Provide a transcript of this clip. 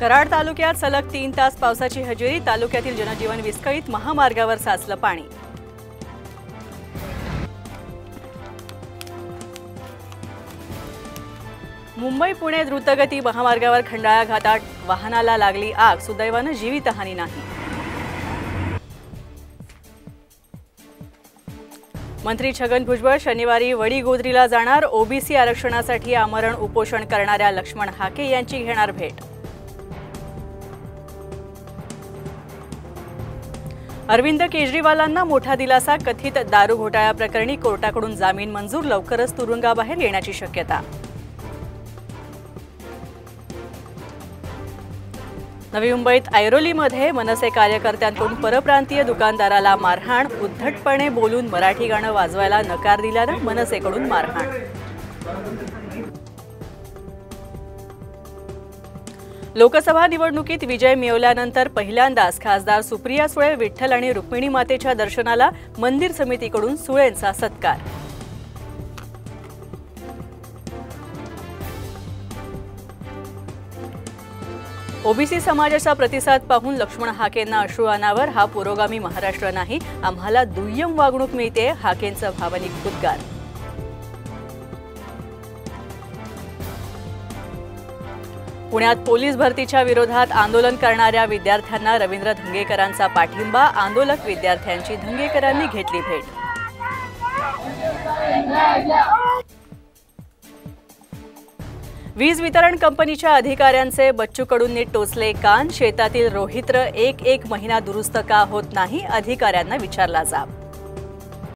कराड तालुक्यात सलग 3 तास पावसाची हजेरी, तालुक्यातील जनजीवन विस्कळीत, महामार्गावर साचलं पाणी। मुंबई पुणे द्रुतगती महामार्गावर खंडाळा घाटात वाहनाला लागली आग, सुदैवाने जीवितहानी नाही। मंत्री छगन भुजबळ शनिवारी वडीगोद्रीला जाणार, ओबीसी आरक्षणासाठी आमरण उपोषण करणाऱ्या लक्ष्मण हाके यांची घेणार भेट। अरविंद केजरीवालांना मोठा दिलासा, कथित दारू घोटाळ्या प्रकरणी कोर्टाकडून जामीन मंजूर, लवकरच तुरुंगाबाहेर येण्याची शक्यता। नवी मुंबईत ऐरोलीमध्ये मनसे कार्यकर्त्यांकडून परप्रांतीय दुकानदाराला मारहाण, उद्धटपणे बोलून मराठी गाणं वाजवायला नकार दिल्यानं मनसेकडून मारहाण। लोकसभा निवडणुकीत विजय मिळवल्यानंतर पहिल्यांदाच खासदार सुप्रिया सुळे, विठ्ठल आणि रुक्मिणी मातेच्या दर्शनाला मंदिर समितीकडून सुळेंचा सत्कार। ओबीसी समाजाचा प्रतिसाद पाहून लक्ष्मण हाकेंना अश्रू अनावर, हा पुरोगामी महाराष्ट्र नाही, आम्हाला दुय्यम वागणूक मिळते, हाकेंचा भावनिक उद्गार। पुण्यात पोलीस भरतीच्या विरोधात आंदोलन करणाऱ्या विद्यार्थ्यांना रवींद्र धंगेकरांचा पाठिंबा, आंदोलक विद्यार्थ्यांची धंगेकरांनी घेतली भेट। वीज वितरण कंपनीच्या अधिकाऱ्यांचे बच्चू कडूंनी टोचले कान, शेतातील रोहित्र एक महिना दुरुस्त का होत नाही, अधिकाऱ्यांना विचारला जाब।